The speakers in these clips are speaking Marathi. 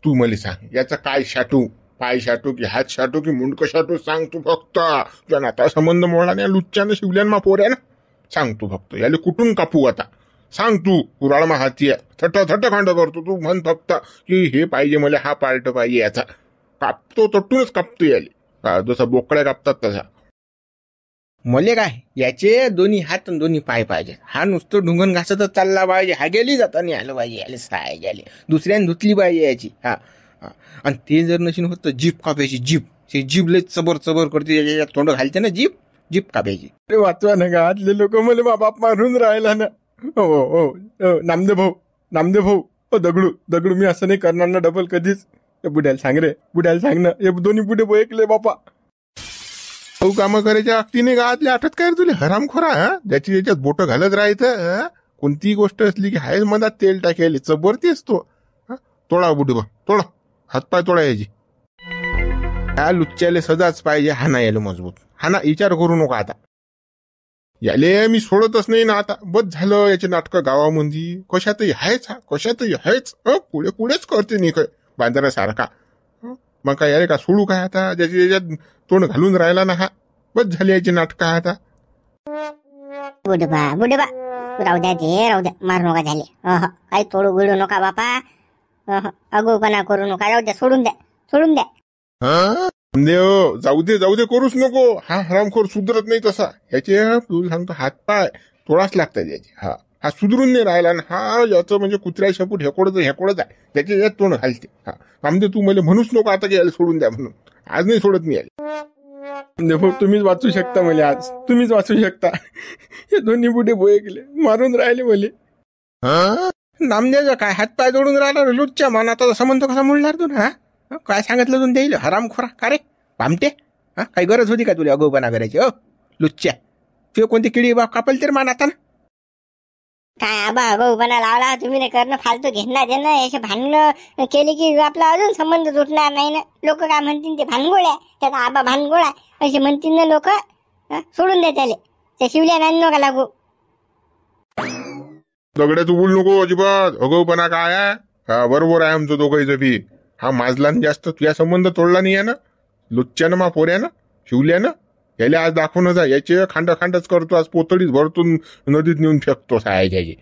तू मला सांग, याचा काय शाटू, पाय शाटू की हात शाटू की मुंडक शाटू, सांग तू फक्त. तुझ्या नाता संबंध मोडला नाही लुच्च्यानं शिवल्यान मा पोऱ्यानं. सांग तू फक्त, याले कुठून कापू आता, सांग तू. कुराळमा हाती आहे, थट खांड करतो तू. म्हण फक्त की हे पाहिजे मला, हा पार्ट पाहिजे याचा. कापतो तटूनच कापतो याले, जसं बोकड्या कापतात तसा. मले काय याचे दोन्ही हात आणि दोन्ही पाय पाहिजे. हा नुसतं ढुंगण घासतच चालला पाहिजे, हा गेली जाता नाही आलं पाहिजे, याले साय गेले दुसऱ्याने धुतली पाहिजे याची. हा आणि ते जर नशीन होत तर जीप कापायची. जीप लय चबर करते, त्याच्यात तोंड घालते ना जीप कापायची. अरे वाचवा ना का आतले लोक मला बाप मारून राहिला ना. हो नामदेव भाऊ ओ दगडू मी असं नाही करणार ना डबल कधीच. बुड्याला सांग ना, हे दोन्ही बुडे बोयकले बापा. हो कामं करायच्या अक्तीने गावातले आठत काय रे तुले हरामखोरा. ज्याची याच्यात बोटं घालत राहायचं. कोणतीही गोष्ट असली की हाय मधात तेल टाकायला चबरतीस तो. तोडा बुडबा, तोडा हातपाय तोडा याची. हा लुच्च्याले सजाच पाहिजे, हा ना याला मजबूत. हा ना विचार करू नका आता. याले मी सोडतच नाही ना आता. बस झालं याचे नाटकं गावामध्ये. कशातही आहेच. पुढेच करते नाही काय बांधण्यासारखा. मग काय यारे का सोडू काय आता, ज्याची याच्यात तोंड घालून राहिला ना हा. बस झाली याची नाटकं आता. बुडबा राहू द्या मारू नका झाले. काही तोडू बिडू नका बापा. अगोपणा करू नका, राहू द्या, सोडून द्या. देव जाऊ दे करूच नको. हा हरामखोर सुधरत नाही तसा. याचे तुला सांगतो हातपाय तोडाच लागतात याचे. हा सुधरून नाही राहिला ना. हा याचं म्हणजे कुत्र्या शेपूट हेकोडच आहे, त्याचे यात तोंड घालते. हा आमचे तू मला म्हणूच नको आता की याला सोडून द्या म्हणून. आज नाही सोडत मी याला. भाऊ तुम्हीच वाचू शकता मला आज, तुम्हीच वाचू शकता. हे दोन्ही बुडे बोये गेले, मारून राहिले मले. नामदेवचा काय हातपाय जोडून राहिला लुच्च्या मनाचा संबंध कसा मोडणार तू ना. काय सांगितलं तुम्ही देईल हरामखोरा का रे भामटे. काही गरज होती का तुला अगोपणा करायची. लुच्च्या तुझे कोणती किडी बाप कापल तर मान आता ना. काय आबा अगोपणा लावला तुम्ही नाही करणं, फालतू घेणार देणं. असे भांडणं केले की आपला अजून संबंध तुटणार नाही ना. लोक काय म्हणतील, ते भानगोळ्या, त्याचा आबा भानगोळा असे म्हणतील ना लोक. सोडून द्या त्याले, त्या शिवल्या नाही नका लागू. दगड्या तू बोल नको अजिबात. अगोपणा काय आहे, बरोबर आहे आमचं दोघांचं बी. हा माजला जास्त, तुझ्या संबंध तोडला नाही आहे ना लुच्च्यानं मा पोऱ्यानं शिवल्यानं. याला आज दाखवून जा. याचे खांडच करतो आज, पोतळीत भरतून नदीत नेऊन फेकतो सायाची.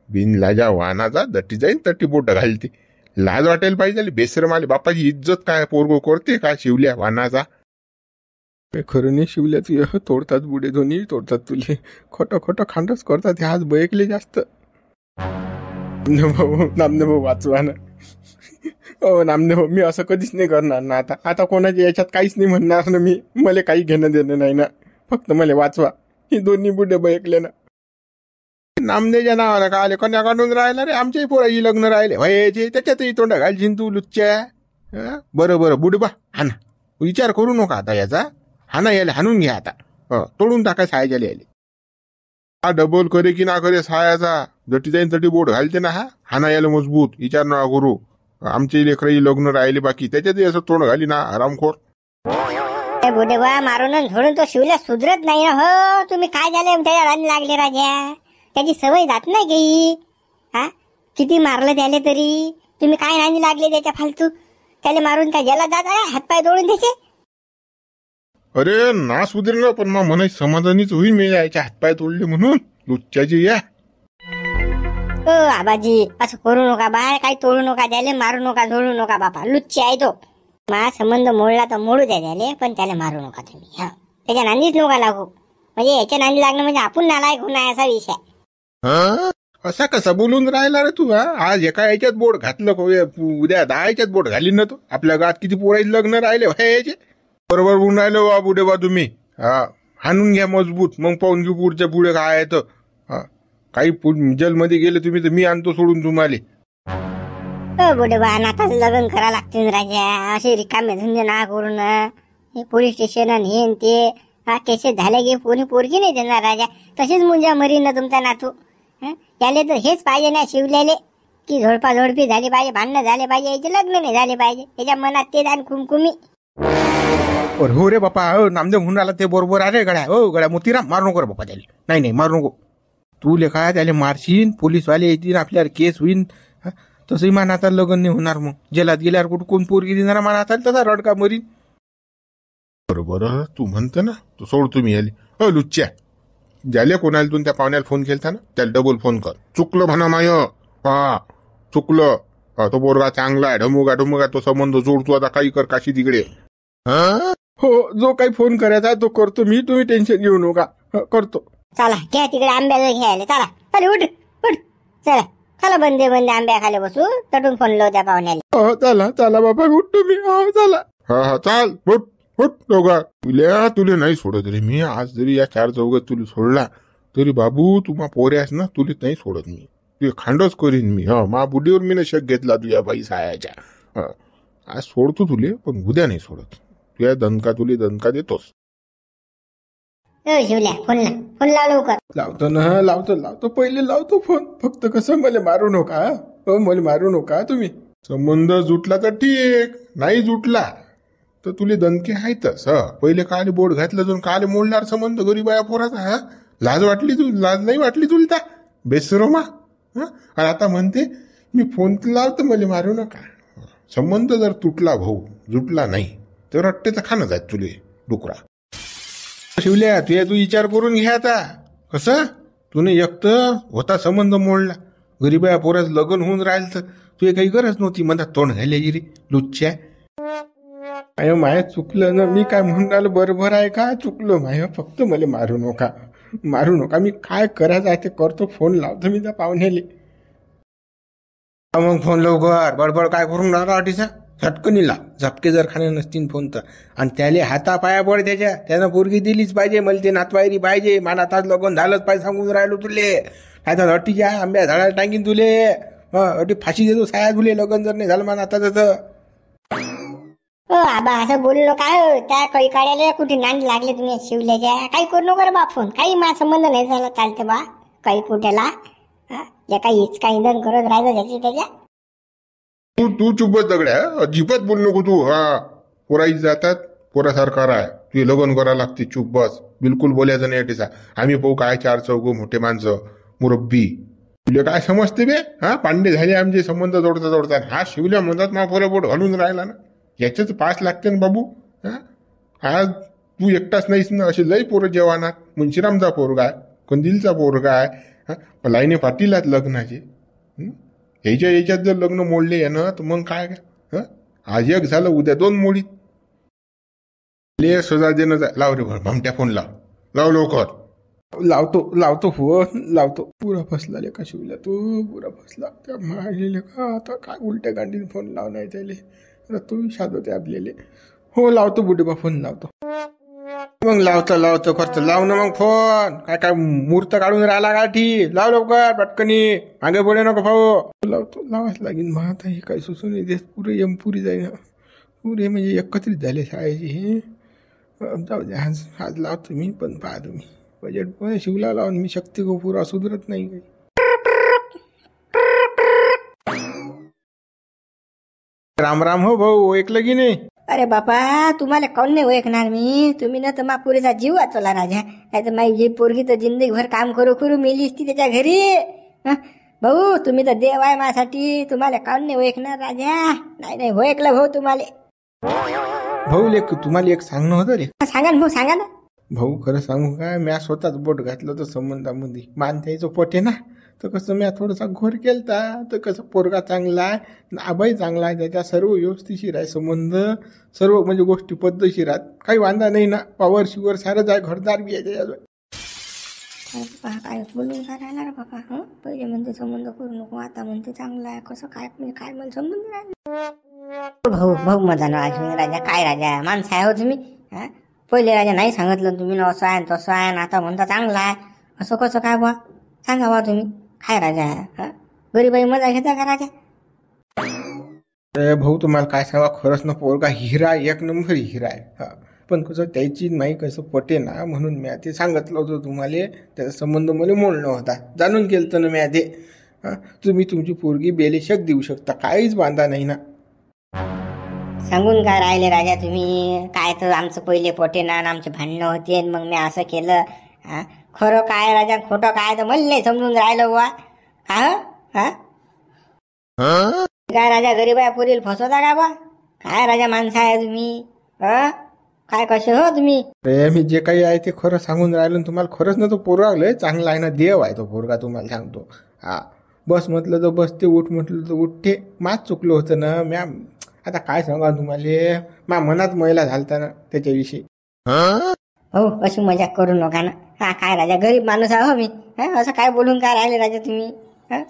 बिन लाजा वाहनाचा दटी जाईन तटी बोट घालते. लाज वाटायला पाहिजे बेसरम आले. बापाची इज्जत काय पोरगो करते का शिवल्या वाहनाचा. खरं नाही शिवल्या तू तोडतात बुडे दोन्ही तोडतात तुले. खोटं खांडच करतात हे आज बयकले जास्त. नामदेव भाऊ वाचवा ना. नामदेव भाऊ मी असं कधीच नाही करणार ना. आता कोणाच्या याच्यात काहीच नाही म्हणणार ना मी. मला काही घेणं देणं नाही ना. फक्त मला वाचवा. ही दोन्ही बुडे बयकले ना. नामदेवच्या नावाला का आले कन्या काढून राहिला रे. आमच्याही पोराची लग्न राहिले व्हायचे, त्याच्यातही तोंड घालशील तू लुच्च्या. बरं बुडबा हा ना, विचार करू नका आता याचा. हा ना याला हाणून घ्या आता. तोडून टाका सायाच्याला याले. हा डबल करे की ना करे सायाचा, जटी जाईन तटी बोट घालते ना. हा ना याला मजबूत. विचार नका करू. आमचे लेकराई लग्न राहिले बाकी, त्याच्यातही असं तोंड घाली ना हरामखोर. बुडेबा मारून झोडून तो शिवल्या सुधरत नाही ना. हो तुम्ही काय झाले त्याच्या राणी लागले राजा. त्याची सवय जात नाही काही. किती मारलं त्याले तरी तुम्ही काय राणी लागले त्याच्या फालतू. त्याला मारून काय गेला जात हातपाय तोडून त्याचे. अरे ना सुधरलं पण मग म्हणाय समाधानीच होईल मी याच्या हातपाय तोडले म्हणून लुच्च्याची. या आबाजी असं करू नका बा. काही तोडू नका त्याले, मारू नका, झोडू नका बापा. लुच्चे आहे तो. मा संबंध मोडला तर मोडू द्या त्याले, पण त्याला मारू नका तुम्ही. त्याच्या नांदीच नका लागू. म्हणजे याच्या नांदी लागणं म्हणजे आपण नालायक होणार असा विषय. असा कसा बोलून राहिला रे तू. आज एका याच्यात बोट घातलं, उद्या 10 याच्यात बोट घालीन ना तू. आपल्या गावात किती पोरायचे लग्न राहिले याचे. बरोबर बोलून राहिलो बा बुडे बा तुम्ही. हाणून घ्या मजबूत, मग पाहून घेऊ पुढच्या पुढे काय आहे तर. काही जेलमध्ये गेले तुम्ही तर मी आणतो सोडून तुम्हाला. बुडे बा नाताच लग्न करा लागते राजा. असे रिकामे धंदे ना करून. हे पोलीस स्टेशन हे ते केसेस झाले की कोणी पोरगी नाही देणार राजा. तसेच मुंजा मरीन ना तुमचा नातू. याले तर हेच पाहिजे ना शिवलेले, की झोडपी झाली पाहिजे, भांडणं झाले पाहिजे, याचे लग्न नाही झाले पाहिजे. त्याच्या मनात ते दान कुमकुमी. हो रे बापा. नामदेव म्हणून राहिला ते बरोबर आहे रे गड्या. गड्या मोतीराम मारू नको रे बापा त्याला. नाही मारू नको. तू लेखा त्याला मारशील, पोलीसवाले येतील, आपल्यावर केस होईन. तसंही मानाता लग्न नाही होणार. मग जेलात गेल्यावर कुठं कोण पोरगी देणार मानाता तसा रडका मरी. बरोबर तू म्हणतो ना, तू सोड तुम्ही आले लुच्च्या झाले. कोणाला तू त्या पाहुण्याला फोन केलता ना, त्याला डबल फोन कर. चुकलं म्हणा माय, हा चुकलं. तो पोरगा चांगला आहे, ढमुगा तो संबंध जोडतो. आता काही कर काशी तिकडे. हो, जो काही फोन करायचा तो करतो मी, तुम्ही टेन्शन घेऊ नका. करतो. चला घ्या तिकडे आंब्याला घ्यायला. चला चल उठ उठ. चला खाला बंदे आंब्या खाली बसू. तटून फोन लाव त्या पाहुण्याला. हो चला चला बाबा, उठतो मी. हो चला. हा चाल उठ उठ दोघा. तुले नाही सोडत रे मी. आज जरी या 4 चौघात तुला सोडला तरी बाबू तुम्हा पोऱ्यास ना, तुला नाही सोडत मी. तुझे खांडच करीन मी. मा बुद्धीवर मी नाही शक घेतला तुझ्या बाई सायाच्या. आज सोडतो तुले, पण उद्या नाही सोडत. तुझ्या तुले दणका देतोस. शिवल्या फोन लाव लवकर. लावतो ना, लावतो पहिले लावतो फोन. फक्त कसं मला मारू नका. हो, मला मारू नका तुम्ही. संबंध जुटला तर ठीक, नाही जुटला तर तुले दणके आहेतच. पहिले काले बोट घातलं जाऊन काले मोडणार संबंध गरीबाया पोराचा. लाज नाही वाटली तुला बेसरोमा. आणि आता म्हणते मी फोन लावतो मला मारू नका. संबंध जर तुटला भाऊ, जुटला नाही तर रट्टेचं खाणं जात तुले डुकरा. शिवल्या तू विचार करून घ्या आता. कसं तुने एकत होता संबंध मोडला, गरीबाया पोराच लग्न होऊन राहिलं तर तुझे काही गरज नव्हती म्हणता तोंड घाले गिरी लुच्च्या. माय चुकलं ना. मी काय म्हणून राहिलो बरोबर आहे का? चुकलं माय. फक्त मला मारू नका. मी काय करायचं आहे ते करतो. फोन लावतो मी त्या पाहुण्याले. मग फोन लवकर. बडबड काय करून राहिला अटीचा. झटकनी लाव. झपके जर खाणे नसतील फोन तर. आणि त्याले हाता पाया पड त्यानं पोरगी दिलीच पाहिजे. मला ते नातवायरी पाहिजे. मानात लग्न झालंच पाहिजे सांगून राहिलो तुले. काय तर अटीच्या आंब्या झाडाला टांगीन तुले. अटी फाशी देतो साया तुले लग्न जर नाही झालं मानात. हो आबा असं बोललो काय? त्या काही काढायला कुठे नांद लागले तुम्ही शिवल्याच्या. काही करू नको रे बा फोन. काही माझा संबंध नाही झाला चालते बा. काही कुठेला या काही हिचका इंधन करत राहायचं त्याची त्याच्या. तू चुपच दगड्या, अजिबात बोल नको तू. पोराई जातात, पोरासारखा राय. तुझे लग्न करा लागते. चुप बस. बिलकुल बोलायचं नाही अटीचा. आम्ही पाहू काय 4 चौघ मोठे माणसं मुरब्बी. तुला काय समजते बे? पांडे झाले आमचे संबंध जोडता. हा शिवल्या म्हणतात मा पोरा बोट घालून राहिला ना. याच्याच पास लागते ना बाबू. आज तू एकटाच नाहीस ना, असे लई पोरं जेवानात. मुंशीरामचा पोरगा आहे, कंदिलचा पोरगा आहे, लाईने पाटीलात लग्नाचे. याच्यात जर लग्न मोडले यानं तर मग काय. आज एक झालं, उद्या 2 मोडीत. सजा देणं लाव रे भामट्या फोन लाव लवकर. लावतो फोन लावतो. पुरा फसला लेका शिवल्या तू. पुरा फसला त्या मारलेले का. आता काय उलट्या गांडीने फोन लावणार त्याले. तू शाद होते आपल्याला. हो लावतो बुडेबा फोन लावतो. मग लावतो करतो. लाव ना मग फोन. काय मूर्त काढून राहिला गाठी. लाव लवकर पटकनी. मागे पुढे नको भाऊ. लावाच लागेल. मग आता हे काय सुचून येते. पुरे पुरी जाईल. पुरे म्हणजे एकत्रित झाले शाळेचे हे. जाऊ दे आज लावतो मी. पण पहा तुम्ही बजेट पण शिवला लावून मी शक्ती को पुरा सुधरत नाही काही. राम हो भाऊ. ऐकलं की नाही? अरे बापा तुम्हाला काऊन नाही ओळखणार मी. तुम्ही ना तर मा पुरेचा जीव वाचवला राजा. नाही तर माझी पोरगी तर जिंदगीभर काम करू मेली असती त्याच्या घरी. भाऊ तुम्ही तर देव आहे माझ्यासाठी. तुम्हाला काऊन नाही ओळखणार राजा. नाही ओळखलं भाऊ तुम्हाला. भाऊ लेख तुम्हाला एक सांगणं होतं रे. सांगा ना भाऊ सांगा ना. भाऊ खरं सांगू काय, म्या स्वतःच बोट घातलं तर संबंधामध्ये. मान द्यायचं पोटे ना. तर कसं म्या थोडासा घोर केलता. तर कसं पोरगा चांगला आहे, आबाई चांगला आहे, त्याच्या सर्व व्यवस्थिशीर आहे संबंध. सर्व म्हणजे गोष्टी पद्धतशीर आहेत. काही वांदा नाही ना. पावर शिवर सारंच आहे. घरदार बी आहे त्याच्याजवळ. काय बोलून काय राहिला रे बाबा. पहिले म्हणते संबंध करू नको, आता म्हणते चांगला आहे. कसं काय म्हणजे काय मला समजून राहिलं. भाऊ मजा ना राजा. काय राजा माणसं आहे हो तुम्ही. पहिले राजा नाही सांगितलं तुम्ही ना असं आहे तसं आहे. आता म्हणता चांगला आहे. असं कसं काय बा सांगा बा तुम्ही. काय राजा गरीबाई मजा घेता का राजा. भाऊ तुम्हाला काय सांगा, खरंच ना पोरगा हिरा, 1 नंबर हिरा आहे. पण कसं त्याची नाही कसं पटे ना, म्हणून मी ते सांगितलं होतं तुम्हाला. त्याचा संबंध मला मोडणं होता. जाणून केलं ना मी ते. तुम्ही तुमची पोरगी बेलेशक देऊ शकता. काहीच बांधा नाही ना. सांगून काय राहिले राजा तुम्ही. काय तर आमचं पहिले पटे ना आमचे भांडणं होते मग मी असं केलं. खरं काय राजा खोटं काय तर मला नाही समजून राहिलं बुवा. काय काय राजा गरीबाया पुरील फसवता का बा? काय राजा माणसं आहे तुम्ही? काय कसे हो तुम्ही? अरे मी जे काही आहे ते खरं सांगून राहिलो ना तुम्हाला. खरंच ना तो पोरगा लय चांगला आहे ना, देव आहे तो पोरगा, तुम्हाला सांगतो. हा, बस म्हटलं तर बस ते, उठ म्हटलं तर उठते. माच चुकलं होतं ना मॅम. आता काय सांगा तुम्हाला, मा मनात मैला झालता ना त्याच्याविषयी. हो, अशी मजाक करू नका ना. काय राजा गरीब माणूस आहे हो मी. असं काय बोलून काय राहिले राजा तुम्ही?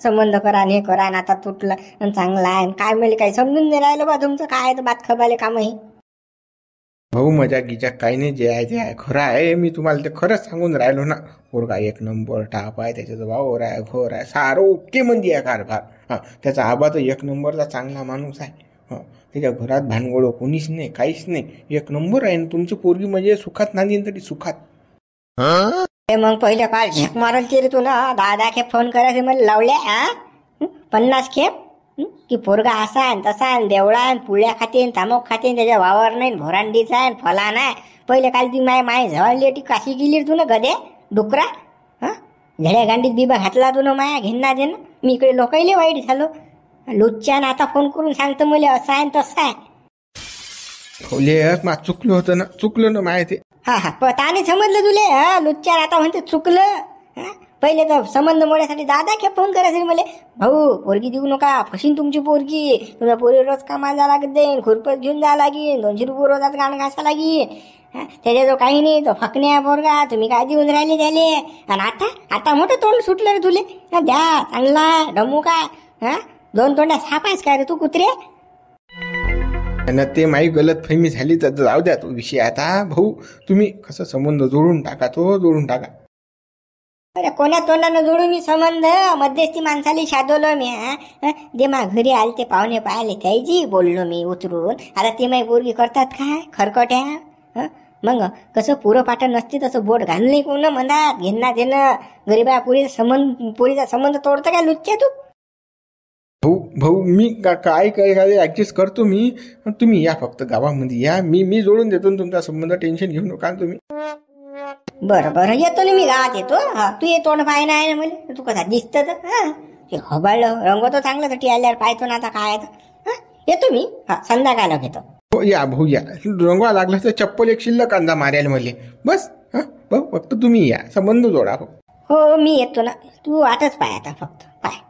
संबंध करा आणि हे करा आणि आता तुटला आणि चांगला आहे काय मला काही समजून नाही राहिलं बा तुमचं. काय तर बात खबाले काम हे. भाऊ मजा गिजाक काही नाही, जे आहे ते आहे, खरं आहे. मी तुम्हाला ते खरंच सांगून राहिलो ना. पोरगा एक नंबर टाप आहे, त्याच्याचं वावर आहे, घर आहे, सारं ओके म्हणजे आहे कारभार. हा, त्याचा आबा तर एक नंबरचा चांगला माणूस आहे. हा, त्याच्या घरात भानगड कोणीच नाही, काहीच नाही, एक नंबर आहे. तुमची पोरगी म्हणजे सुखात नाही तरी सुखात. मग पहिले काल झेक मारल रे तू ना. 10 खेप फोन करायचे मला लावल्या. 50 खेप की पोरगा असा आहे तसा आहे, देवळा आहे, पुळ्या खाते, तामोक खाते, त्याच्या वावर नाही, भोरांडीचा आहे, फला नाही. पहिले काल ती माय झवाळली ती काशी गेली तू ना गदे डुकरा. झड्या गांडीत बिबा घातला तू ना माया घेणा दे ना. मी इकडे लोकाईले वाईट झालो. लुच्च्यानं आता फोन करून सांगतो मला असं आहे तसं आहे. मा चुकलं होतं ना, चुकलं ना माय ते. पता नाही समजलं तुले. लुच्च्यानं आता म्हणते चुकलं. पहिले तर संबंध मोड्यासाठी 10 खेप फोन करायचे मला. भाऊ पोरगी देऊ नका, फशीन तुमची पोरगी. तुला पोरी रोज कामाला जा लागत देईन, खुरपत घेऊन जा लागेल, 200 रुपये रोजात गाणं घासा लागेल. त्याच्याजवळ काही नाही, तो फकण्या पोरगा. तुम्ही काय देऊन राहिले त्याले? आणि आता मोठं तोंड सुटलं रे तुले. द्या चांगला डमू काय. 2 तोंड्या सापायच काय रे तू कुत्रे? आणि ते माई गलत फहमी झाली तर जाऊ द्या तो विषय. आता भाऊ तुम्ही कसं संबंध जोडून टाका, तो जोडून टाका. अरे कोण्या तोंडानं जोडू मी संबंध? मध्यस्थी माणसाली शादवलं मी. दे मा घरी आले ते पाहुणे पाहिले त्याची बोललो मी उतरून. आता ते माई पोरगी करतात काय खरकट्या? मग कसं पुरं पाठण नसते तसं बोट घालणे कोण म्हणतात. घेणं देणं गरीबा पुरीचा संबंध तोडतं काय लुच्च्या तू? भाऊ मी काय ऍडजस्ट करतो मी. तुम्ही या फक्त गावामध्ये या, मी जोडून देतो तुमचा संबंध. टेन्शन घेऊ नका तुम्ही. बरं येतो ना मी गावात येतो. तू ये तोंड पाय नाही ना मला. तू कसा दिसत तर हबाळलं रंग तो चांगलं तर टी आल्यावर पाहतो ना आता काय. येतो मी. संध्याकाळला घेतो. हो या भाऊ या. रंगवा लागला तर चप्पल एक शिल्लक कांदा मारायला मले बस. भाऊ फक्त तुम्ही या, संबंध जोडा. हो मी येतो ना. तू आताच पाय आता फक्त पाय.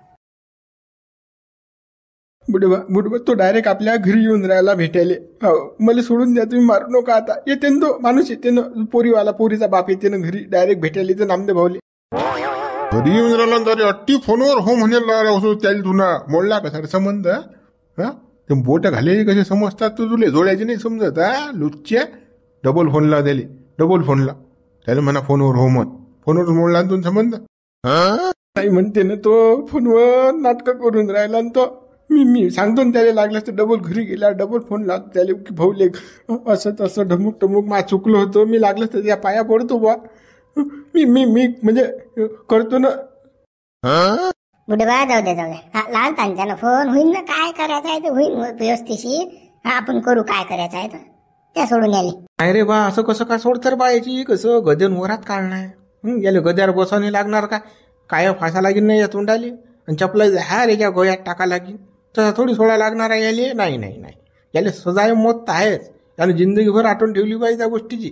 बुडबा तो डायरेक्ट आपल्या घरी येऊन राहायला भेटायले. हो मला सोडून द्या, तुम्ही मारू नका. आता येते ना तो माणूस, येते ना पोरीवाला, पोरीचा बाप येते ना घरी डायरेक्ट भेटायला. तर नामदेव भाऊले घरी येऊन राहिला तरी अट्टी फोनवर हो म्हणे त्याला तुला मोडला कसा रे संबंध? ते बोट घालेली कसे समजतात तू? तुले जोड्याचे नाही समजत? लुच्च्या डबल फोनला त्याले, डबल फोनला त्याला म्हणा फोनवर हो म्हण. फोनवर मोडला ना तुझा संबंध? नाही म्हणते ना तो, फोनवर नाटकं करून राहिला ना तो. मी सांगतो ना त्याला, लागलं तर डबल घरी गेला डबल फोन लावतो त्याला की भाऊ लेख असं तसं ढमुक टमुक मा चुकलो होतो. मी लागलं तर त्या पाया पडतो बा. मी म्हणजे करतो ना. बुडबा जाऊ दे. लाल तांच्यानं फोन होईल ना. काय करायचं आहे ते होईल व्यवस्थिशीर. आपण करू काय करायचं आहे तर त्या सोडून याले. नाही रे बा, असं कसं काय सोडतर बा? याची कसं गदन वरात काढणार? याला गद्यावर बसवणे लागणार का? काय फासा लागेल नाही या तोंडाले? आणि चपला ह्या याच्या गोयात टाका लागेल तसं थोडी सोडा लागणार आहे याले. नाही याले सजाय मत आहेच. त्याने जिंदगीभर आठवण ठेवली पाहिजे त्या गोष्टीची.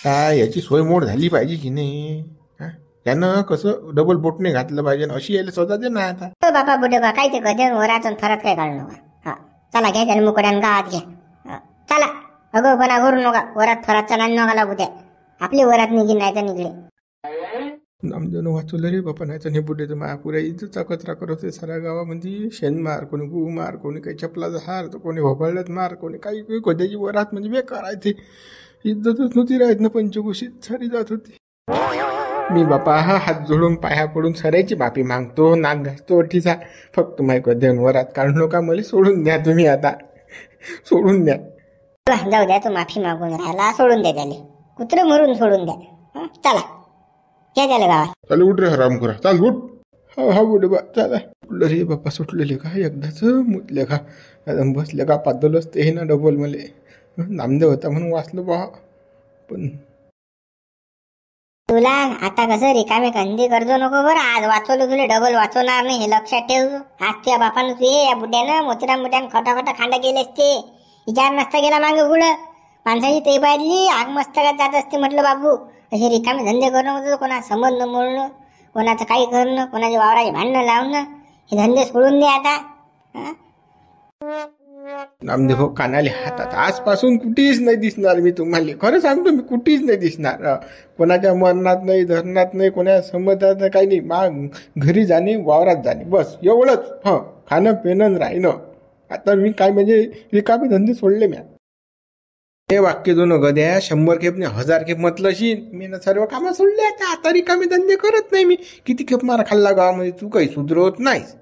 काय याची सोय मोड झाली पाहिजे की नाही? त्यानं कसं डबल बोटने घातलं पाहिजे, अशी यायला सजा दे ना आता. बाबा बुडबा काय ते गजन वरातून फरक काय काढू नका. चला घ्या त्याला मुकड्यान गावात घ्या. चला अगोपणा करू नका. वरात फरातचा नाही नका लागू द्या. आपली वरात निघी नाही तर निघले. नामदेवनं वाचवलं रे बापा. नाही तर नेपुटे तर महापुऱ्या इज्जतचा कचरा करत होते साऱ्या गावामध्ये. शेण मार, कोणी गु मार, कोणी काही चपलाचा हार, तर कोणी भोपाळ्यात मार, कोणी काही कोद्याची वरात म्हणजे बेकार आहे ते. इज्जतच नव्हती राहत ना, पंचगोशीत सारी जात होती. मी बापा हात जोडून पाया पडून सरायची माफी मागतो, नाक घासतो ठीचा. फक्त माय कद्यान वरात काढू नका. मला सोडून द्या तुम्ही आता, सोडून द्या. जाऊ द्या. तू माफी मागून राहिला, सोडून द्या त्याला. कुत्र मरून सोडून द्या. चला घ्या त्याला गावात. चाल उठ रे हराम करा, चाल उठ. हा बुडबा चला. सुटलं रे बाप्पा, सुटलेले का एकदाच मुतले का? बसले का पादलच ते ना डबल. मले नामदेव होता म्हणून वाचलं बा. पण तुला आता कसं रिकामे कंदी करतो नको बरं. आज वाचवलं तुला डबल वाचवणार नाही हे लक्षात ठेव. आज तुझ्या बापानं तू या बुड्यानं मोठ्यानं खटाखटा खांडा गेले असते. विचार नसता गेला मागे पुढं. माणसाची ते पाहिली आग मस्तकात जात असते म्हटलं बाबू. असे रिकामे धंदे करणं होतं, कोणाचा संबंध मोडणं, कोणाचं काही करणं, कोणाच्या वावराचे भांडणं लावणं, हे धंदे सोडून दे आता. नामदेव भाऊ कानाले हातात आजपासून कुठेच नाही दिसणार मी तुम्हाला. खरं सांगतो मी कुठेच नाही दिसणार. कोणाच्या मरणात नाही, धरणात नाही, कोणाच्या संबंधात नाही, काही नाही. घरी जाणे, वावरात जाणे, बस एवढंच. खाणं पिणं राहणं. आता मी काय म्हणजे रिकामे धंदे सोडले म्या. हे वाक्य दोन गद्या 100 खेप नाही 1000 खेप म्हटलं असेल. मी ना सर्व कामं सोडले. आता रिकामे धंदे करत नाही मी. किती खेप मारा खाल्ला गावामध्ये, तू काही सुधरवत नाहीस.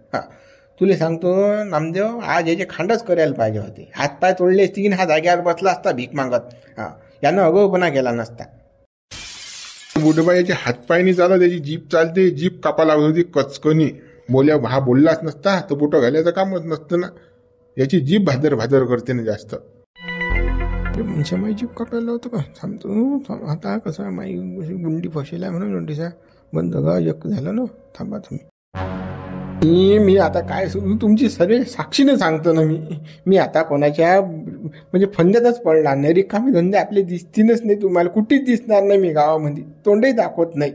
तुला सांगतो नामदेव, आज याचे खांडच करायला पाहिजे होते. हातपाय तोडले असते की हा जाग्यावर बसला असता भीक मागत. यानं अगोपणा केला नसता. बुडबाईचे हातपाय नाही चालत, त्याची जीभ चालते. जीभ कापा लागत होती कचकनी. हा बोललाच नसता तर बोटं घालायचं कामच नसतं ना. याची जीभ भादर करते ना जास्त. म्हणजे माई जीभ कापायला होतं का? थांबतो आता कसं माई गुंडी फसेला म्हणून नोटीसा बंद एक झालं ना. थांबा तुम्ही. मी आता काय तुमची सर्व साक्षीने सांगतो ना. मी आता कोणाच्या म्हणजे फंद्यातच पडणार नाही. रिकामी धंदे आपले दिसतीलच नाही तुम्हाला. कुठेच दिसणार नाही मी गावामध्ये. तोंडही दाखवत नाही.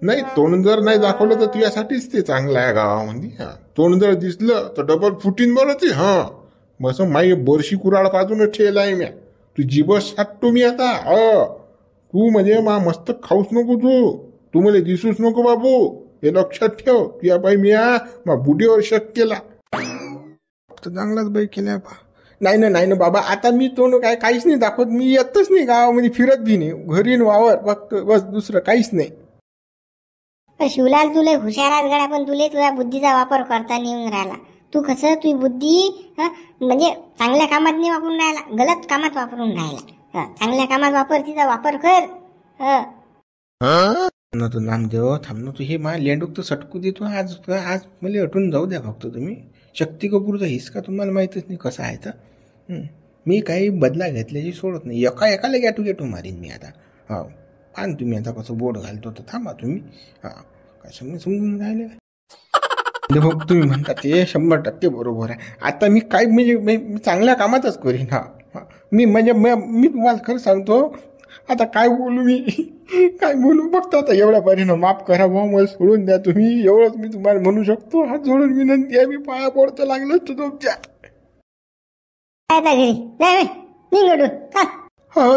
नाही, तोंड जर नाही दाखवलं तर तुझ्यासाठीच ते चांगलं आहे गावामध्ये. तोंड जर दिसलं तर डबल फुटीन बरं ते. मग माई बोरशी कुराळ पाजून ठेल आहे म्या. तू जीबस साठतो मी आता. तू म्हणजे मस्त खाऊच नको. तू मला दिसूच नको बाबू. हे लक्षात ठेव. तुझ्या बाई मी बुडीवर शक केला तर चांगलाच बाई केल्या. नाही ना बाबा. आता मी तोंड काहीच नाही दाखवत. मी येतच नाही गावामध्ये, फिरत बी नाही. घरी वावर फक्त बस, दुसरं काहीच नाही. शिवलाल तुला हुशारात गड्या, पण तुला तुझ्या बुद्धीचा वापर करता नाही येऊन राहिला. तू कसं तुझी बुद्धी म्हणजे चांगल्या कामात नाही वापरून राहिला, गलत कामात वापरून राहिला. चांगल्या कामात वापर, तिचा वापर कर. तू नामदेव थांब ना. तू हे मा लेंडूक तर सटकू दे. तू आज मला हटून जाऊ द्या फक्त तुम्ही. शक्ती कपूरचा हिसका तुम्हाला माहितच नाही कसा आहे तर. मी काही बदला घेतल्याची सोडत नाही. एकाला गॅटू मारीन मी आता. पान तुम्ही आता कसं बोट घालतो तर थांबा तुम्ही. काय समजून राहिले तुम्ही म्हणता ते 100% बरोबर आहे. आता मी काय म्हणजे मी चांगल्या कामातच करीन. मी म्हणजे मी तुम्हाला खरं सांगतो. आता काय बोलू मी, काय बोलू फक्त आता एवढ्या पाहिजे. माफ करा भाऊ, मला सोडून द्या तुम्ही. एवढंच मी तुम्हाला म्हणू शकतो. हात जोडून विनंती आहे. मी पाया पडतो लागलो तर तुमच्या.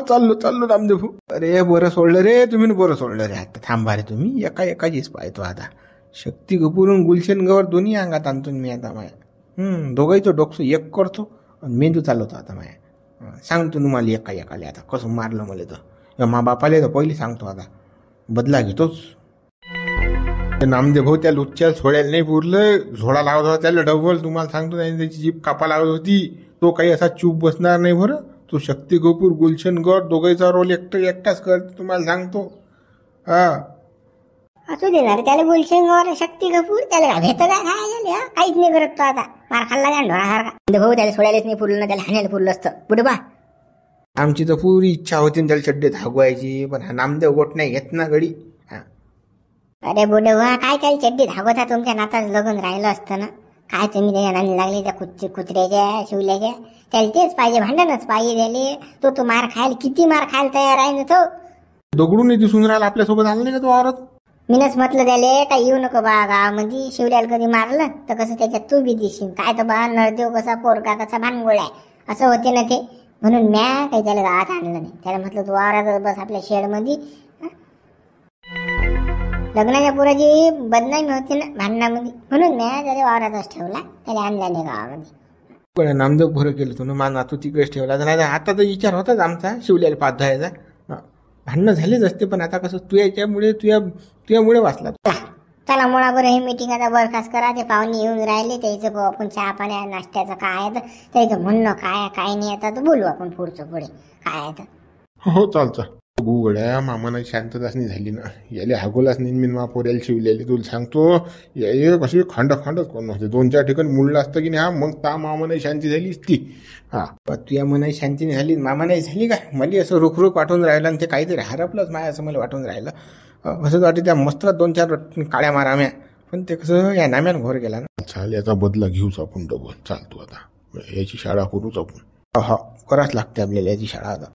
चाललो नामदेव भाऊ. अरे बरं सोडलं रे तुम्ही, बरं सोडलं रे. आता थांबा रे तुम्ही. एकाचीच पाहतो आता. शक्ती कपूरून गुलशन गवर दोन्ही अंगात आणतो मी आता माया. दोघांचं डोकसं एक करतो आणि मेंदू चालवतो आता माया. सांगतो तुम्हाला एकाले आता कसं मारलं मला तर. मा बापाले तर पहिले सांगतो आता. बदला घेतोच. नामदेव भाऊ त्या लुच्च्या सोडायला नाही पुरलं. झोडा लावत होता त्याला डबल. तुम्हाला सांगतो त्याची जीभ कापा लागत होती. तो काही असा चूप बसणार नाही बरं. तो शक्ती कपूर गुलशन गौर दोघांचा रोल एकटाच करतो तुम्हाला सांगतो. असू देणार त्याला गुलशन शक्ती कपूर. त्याला भेट काय खायला काहीच नाही करत तो आता. मार खाल्ला का ढोळासारखा. भाऊ त्याला सोडायलाच नाही पुरलं ना. त्याला हाणायला पुरलं असतं बुडबा. आमची तर पुरी इच्छा होती त्याला चड्डीत हागवायची, पण हा नामदेव गोट नाही घेत ना गडी. अरे बुडवा काय त्याला चड्डीत हागवता. तुमच्या नाताच लग्न राहिलं असतं ना. काय तुम्ही त्याच्या नांदी लागली त्या कुत्र्याच्या शिवल्याच्या. त्याला तेच पाहिजे, भांडणच पाहिजे त्याले. तो मार खायला किती मार खायला तयार आहे ना तो. दगडून दिसून राहिला आपल्यासोबत. आला नाही का तो औरत. मीनच म्हटलं त्याले काय येऊ नको बा गावामध्ये. शिवल्याला कधी मारलं तर कसं त्याच्यात तू बी दिशील. काय तर बा नळदेव कसा पोरका कसा भानगोळ आहे असं होते ना ते. म्हणून म्या काही त्याला गावात आणलं नाही. त्याला म्हटलं तू वावरातच बस आपल्या शेडमध्ये. लग्नाच्या पोराची बदनामी होती ना भांडणामध्ये, म्हणून म्या त्याला वावरातच ठेवला. त्याला आणला नाही गावामध्ये. नामदेव भरं केलं तू ना. मा तू तिकडेच ठेवला. नाही आता तर विचार होताच आमचा शिवल्याला पाच धरायचा. भांडणं झालेच असते, पण आता कसं तुझ्यामुळे वाचला. चला मुळा बरं. ही मीटिंग आता बरखास्त करा. ते पाहुणे येऊन राहिले. त्याचं आपण चहा पाण्या नाश्त्याचं काय आहे तर त्याचं म्हणणं काय नाही. आता तर बोलू आपण पुढचं पुढे काय आहे तर. हो चालतं. गुगड्या मामानं शांतताच नाही झाली ना. याले हागोलाच नाही मी मा पोऱ्याला शिवलेले. तुला सांगतो हे कशी खंड करून होते. 2-4 ठिकाणी मुळलं असतं की नाही, हा मग ता मामानं शांती झाली असती. हा तुझ्या मनाची शांती नाही झाली, मामा नाही झाली काय? मला असं रुखरुख वाटून राहिलं आणि ते काहीतरी हरपलंच माय असं मला वाटून राहिलं. असं वाटतं त्या मस्त 2-4 काळ्या माराम्या, पण ते कसं या नाम्यानं घोर गेला ना. चाल याचा बदला घेऊच आपण डबल. चालतो आता याची शाळा करूच आपण. हो करावंच लागते आपल्याला याची शाळा आता.